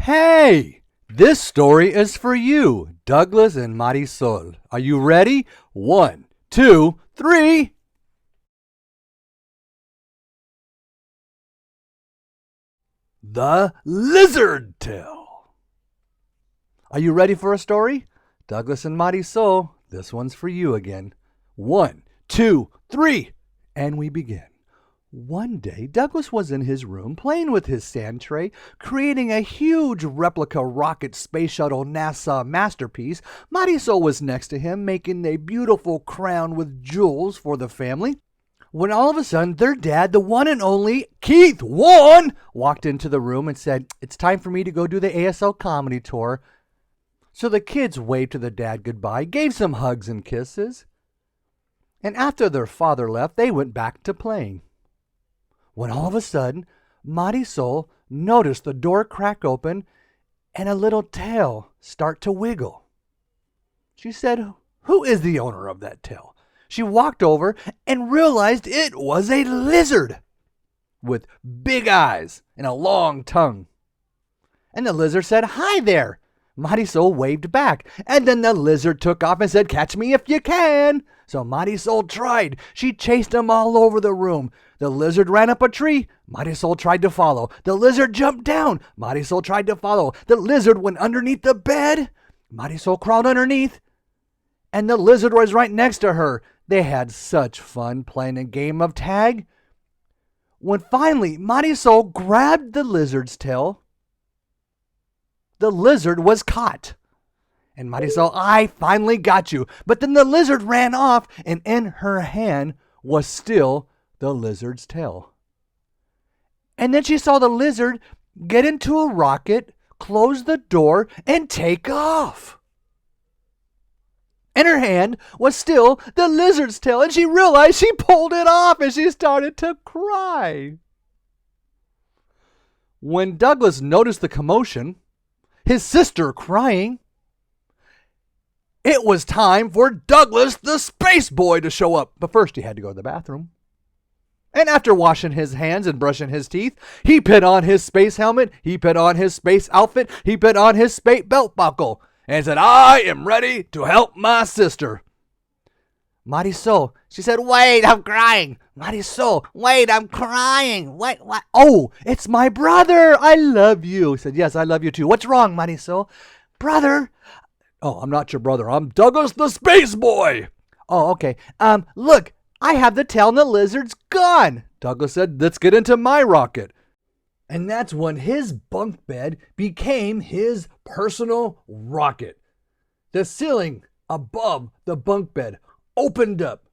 Hey, this story is for you, Douglas and Marisol. Are you ready? 1, 2, 3. The Lizard Tale. Are you ready for a story? Douglas and Marisol, this one's for you again. 1, 2, 3, and we begin. One day, Douglas was in his room playing with his sand tray, creating a huge replica rocket space shuttle NASA masterpiece. Marisol was next to him, making a beautiful crown with jewels for the family. When all of a sudden, their dad, the one and only Keith Wann, walked into the room and said, "It's time for me to go do the ASL comedy tour." So the kids waved to the dad goodbye, gave some hugs and kisses. And after their father left, they went back to playing. When all of a sudden, Marisol noticed the door crack open and a little tail start to wiggle. She said, "Who is the owner of that tail?" She walked over and realized it was a lizard with big eyes and a long tongue. And the lizard said, "Hi there." Marisol waved back, and then the lizard took off and said, "Catch me if you can." So Marisol tried. She chased him all over the room. The lizard ran up a tree. Marisol tried to follow. The lizard jumped down. Marisol tried to follow. The lizard went underneath the bed. Marisol crawled underneath. And the lizard was right next to her. They had such fun playing a game of tag. When finally Marisol grabbed the lizard's tail, the lizard was caught. And Marisol, "I finally got you." But then the lizard ran off, and in her hand was still the lizard's tail. And then she saw the lizard get into a rocket, close the door, and take off. In her hand was still the lizard's tail, and she realized she pulled it off, and she started to cry. When Douglas noticed the commotion, his sister crying, it was time for Douglas the Space Boy to show up. But first he had to go to the bathroom. And after washing his hands and brushing his teeth, he put on his space helmet, he put on his space outfit, he put on his space belt buckle, and said, "I am ready to help my sister." Marisol, she said, "Wait, I'm crying." Marisol, "Wait, I'm crying. What? Oh, it's my brother. I love you." He said, "Yes, I love you too." "What's wrong, Marisol?" "Brother." "Oh, I'm not your brother. I'm Douglas the Space Boy." "Oh, okay. Look, I have the tail and the lizard's gone." Douglas said, "Let's get into my rocket." And that's when his bunk bed became his personal rocket. The ceiling above the bunk bed opened up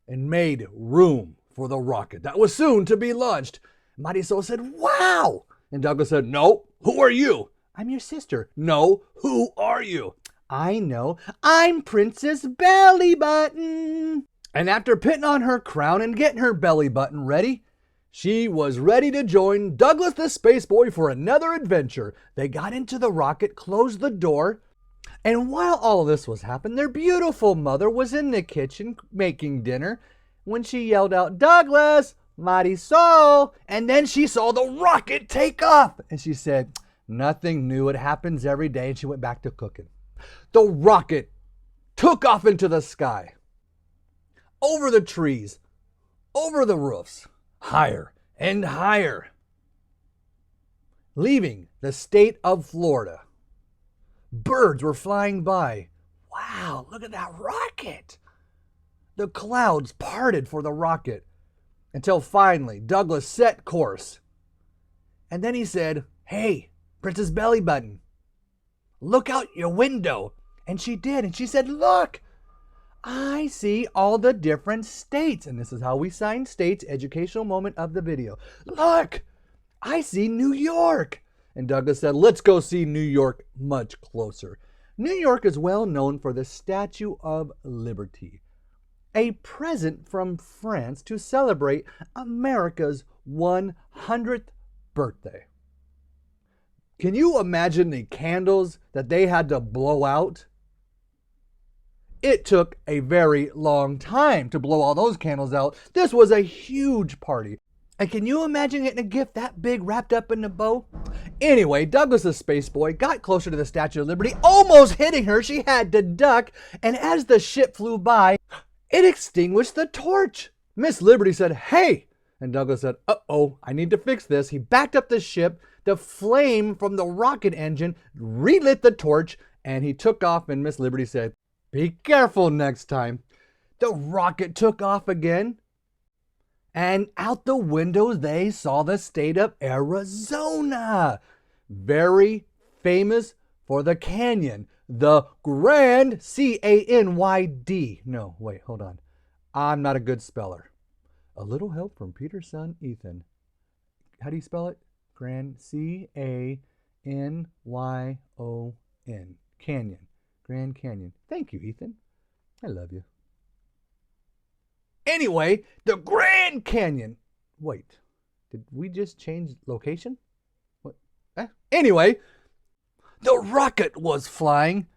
and made room for the rocket that was soon to be launched. Marisol said, "Wow." And Douglas said, "No, who are you?" "I'm your sister." "No, who are you?" "I know. I'm Princess Belly Button." And after putting on her crown and getting her belly button ready, she was ready to join Douglas the Space Boy for another adventure. They got into the rocket, closed the door, and while all this was happening, their beautiful mother was in the kitchen making dinner when she yelled out, "Douglas, Marisol," and then she saw the rocket take off. And she said, "Nothing new. It happens every day." And she went back to cooking. The rocket took off into the sky, over the trees, over the roofs, higher and higher, leaving the state of Florida. Birds were flying by. Wow, look at that rocket. The clouds parted for the rocket until finally Douglas set course. And then he said, "Hey, Princess Belly Button, look out your window." And she did. And she said, "Look, I see all the different states." And this is how we sign states, educational moment of the video. "Look, I see New York." And Douglas said, "Let's go see New York much closer." New York is well known for the Statue of Liberty, a present from France to celebrate America's 100th birthday. Can you imagine the candles that they had to blow out? It took a very long time to blow all those candles out. This was a huge party. And can you imagine getting a gift that big wrapped up in a bow? Anyway, Douglas the space boy got closer to the Statue of Liberty, almost hitting her. She had to duck, and as the ship flew by, it extinguished the torch. Miss Liberty said, "Hey!" And Douglas said, "Uh-oh, I need to fix this." He backed up the ship. The flame from the rocket engine relit the torch, and he took off, and Miss Liberty said, "Be careful next time." The rocket took off again, and out the windows they saw the state of Arizona. Very famous for the canyon, the Grand, C-A-N-Y-D. No, wait, hold on. I'm not a good speller. A little help from Peter's son, Ethan. How do you spell it? Grand, C-A-N-Y-O-N. Canyon. Grand Canyon. Thank you, Ethan. I love you. Anyway, the Grand Canyon. Wait, did we just change location? What? Anyway, the rocket was flying,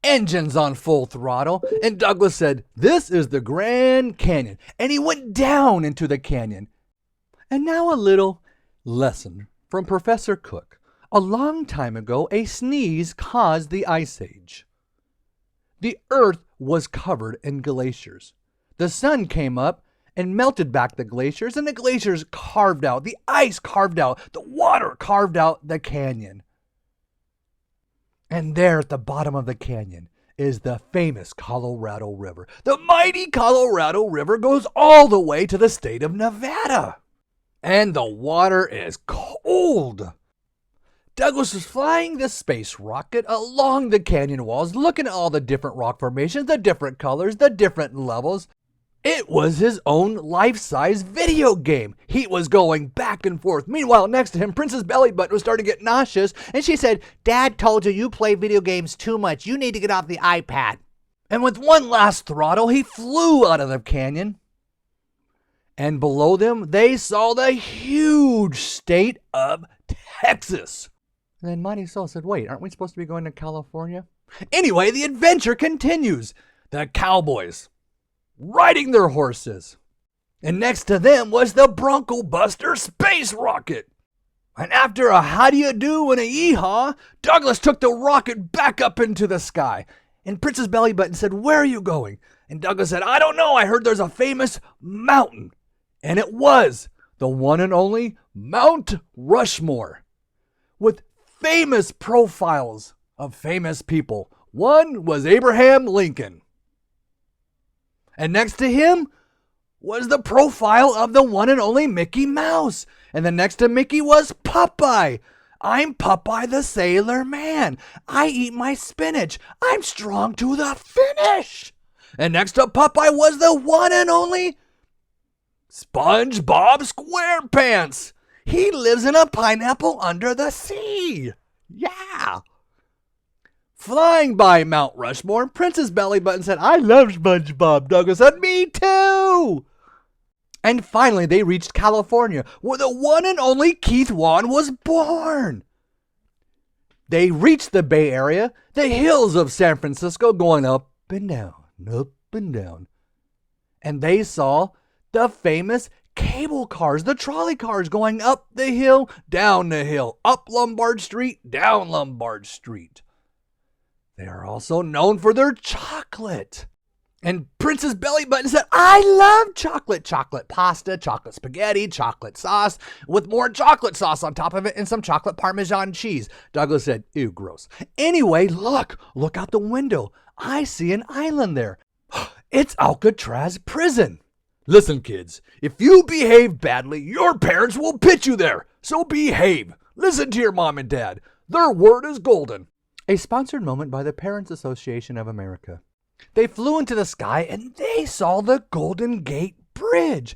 engines on full throttle, and Douglas said, "This is the Grand Canyon." And he went down into the canyon. And now a little lesson from Professor Cook. A long time ago, a sneeze caused the Ice Age. The earth was covered in glaciers. The sun came up and melted back the glaciers, and the glaciers carved out, the ice carved out, the water carved out the canyon. And there at the bottom of the canyon is the famous Colorado River. The mighty Colorado River goes all the way to the state of Nevada. And the water is cold. Douglas was flying the space rocket along the canyon walls, looking at all the different rock formations, the different colors, the different levels. It was his own life-size video game. He was going back and forth. Meanwhile, next to him, Princess Bellybutton was starting to get nauseous, and she said, "Dad told you play video games too much. You need to get off the iPad." And with one last throttle, he flew out of the canyon. And below them, they saw the huge state of Texas. And then Mighty Soul said, "Wait, aren't we supposed to be going to California?" Anyway, the adventure continues. The cowboys riding their horses. And next to them was the Bronco Buster space rocket. And after a how do you do and a yee-haw, Douglas took the rocket back up into the sky. And Princess Bellybutton said, "Where are you going?" And Douglas said, "I don't know. I heard there's a famous mountain." And it was the one and only Mount Rushmore, with famous profiles of famous people. One was Abraham Lincoln. And next to him was the profile of the one and only Mickey Mouse. And then next to Mickey was Popeye. "I'm Popeye the Sailor Man. I eat my spinach. I'm strong to the finish." And next to Popeye was the one and only SpongeBob SquarePants. He lives in a pineapple under the sea. Yeah. Flying by Mount Rushmore, Princess Bellybutton said, "I love SpongeBob." Douglas said, "Me too." And finally, they reached California, where the one and only Keith Wann was born. They reached the Bay Area, the hills of San Francisco, going up and down, up and down. And they saw the famous cable cars, the trolley cars going up the hill, down the hill, up Lombard Street, down Lombard Street. They are also known for their chocolate. And Princess Bellybutton said, "I love chocolate. Chocolate pasta, chocolate spaghetti, chocolate sauce, with more chocolate sauce on top of it and some chocolate Parmesan cheese." Douglas said, "Ew, gross." Anyway, look out the window. I see an island there. It's Alcatraz prison. Listen, kids, if you behave badly, your parents will pit you there. So behave. Listen to your mom and dad. Their word is golden. A sponsored moment by the Parents Association of America. They flew into the sky and they saw the Golden Gate Bridge.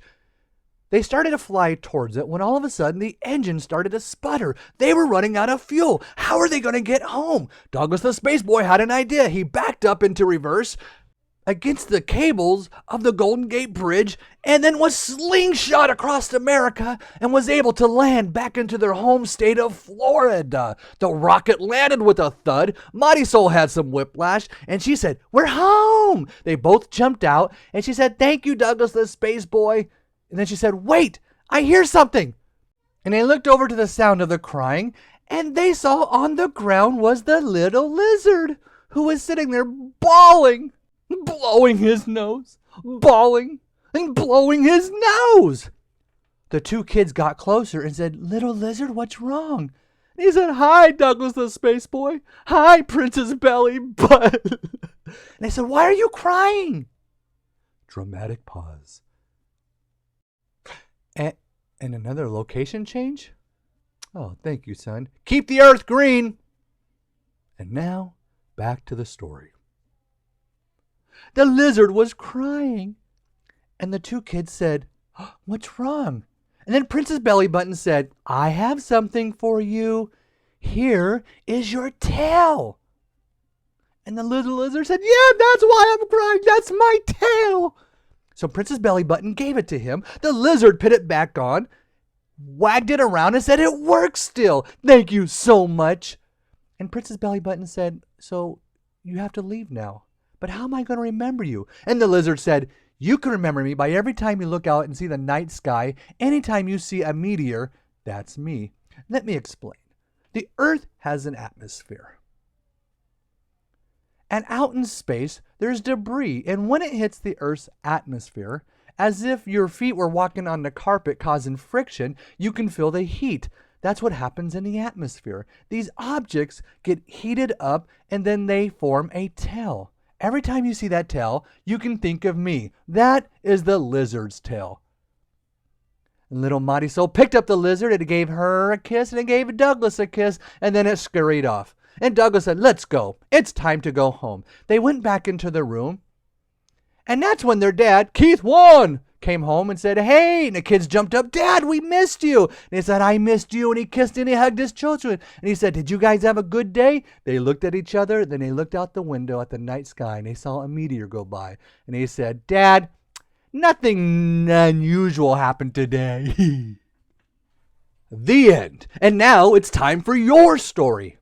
They started to fly towards it when all of a sudden the engine started to sputter. They were running out of fuel. How are they going to get home? Douglas the Space Boy had an idea. He backed up into reverse against the cables of the Golden Gate Bridge and then was slingshot across America and was able to land back into their home state of Florida. The rocket landed with a thud. Mighty Soul had some whiplash and she said, "We're home." They both jumped out and she said, "Thank you, Douglas the Space Boy." And then she said, "Wait, I hear something." And they looked over to the sound of the crying, and they saw on the ground was the little lizard who was sitting there bawling, blowing his nose, bawling and blowing his nose. The two kids got closer and said, "Little lizard, what's wrong?" And he said, "Hi, Douglas the Space Boy. Hi, Princess Belly Button." And they said, "Why are you crying?" Dramatic pause. And another location change? "Oh, thank you, son. Keep the earth green." And now, back to the story. The lizard was crying. And the two kids said, "What's wrong?" And then Princess Bellybutton said, "I have something for you. Here is your tail." And the little lizard said, "Yeah, that's why I'm crying. That's my tail." So Princess Bellybutton gave it to him. The lizard put it back on, wagged it around and said, "It works still. Thank you so much." And Princess Bellybutton said, "So you have to leave now. But how am I going to remember you?" And the lizard said, "You can remember me by every time you look out and see the night sky. Anytime you see a meteor, that's me." Let me explain. The Earth has an atmosphere. And out in space, there's debris. And when it hits the Earth's atmosphere, as if your feet were walking on the carpet causing friction, you can feel the heat. That's what happens in the atmosphere. These objects get heated up and then they form a tail. Every time you see that tail, you can think of me. That is the lizard's tail. And little Marisol picked up the lizard, and it gave her a kiss, and it gave Douglas a kiss, and then it scurried off. And Douglas said, "Let's go. It's time to go home." They went back into the room, and that's when their dad, Keith Wann, came home and said, "Hey," and the kids jumped up, "Dad, we missed you." And he said, "I missed you." And he kissed and he hugged his children. And he said, "Did you guys have a good day?" They looked at each other. Then they looked out the window at the night sky and they saw a meteor go by. And he said, "Dad, nothing unusual happened today." The end. And now it's time for your story.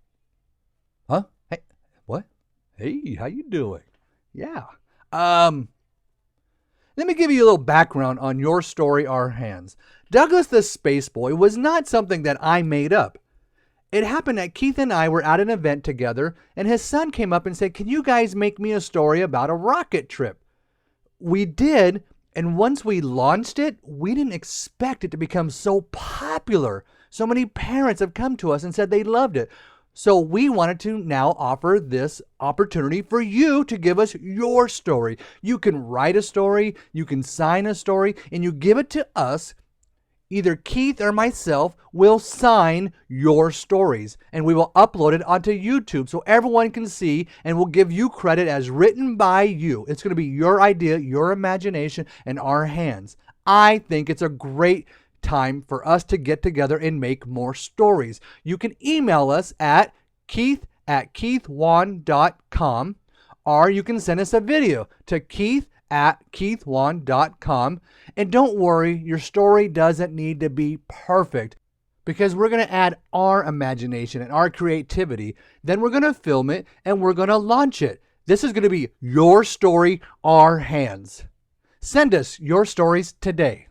Huh? Hey, what? Hey, how you doing? Yeah. Let me give you a little background on Your Story, Our Hands. Douglas the Space Boy was not something that I made up. It happened that Keith and I were at an event together, and his son came up and said, "Can you guys make me a story about a rocket trip?" We did, and once we launched it, we didn't expect it to become so popular. So many parents have come to us and said they loved it. So we wanted to now offer this opportunity for you to give us your story. You can write a story, you can sign a story, and you give it to us. Either Keith or myself will sign your stories, and we will upload it onto YouTube so everyone can see, and we'll give you credit as written by you. It's going to be your idea, your imagination, and our hands. I think it's a great time for us to get together and make more stories. You can email us at keith@keithwann.com, or you can send us a video to keith@keithwann.com. And don't worry, your story doesn't need to be perfect, because we're going to add our imagination and our creativity. Then we're going to film it and we're going to launch it. This is going to be Your Story, Our Hands. Send us your stories today.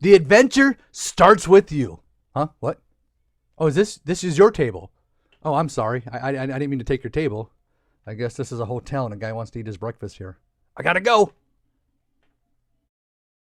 The adventure starts with you. Huh? What? Oh, this is your table. Oh, I'm sorry. I didn't mean to take your table. I guess this is a hotel and a guy wants to eat his breakfast here. I gotta go.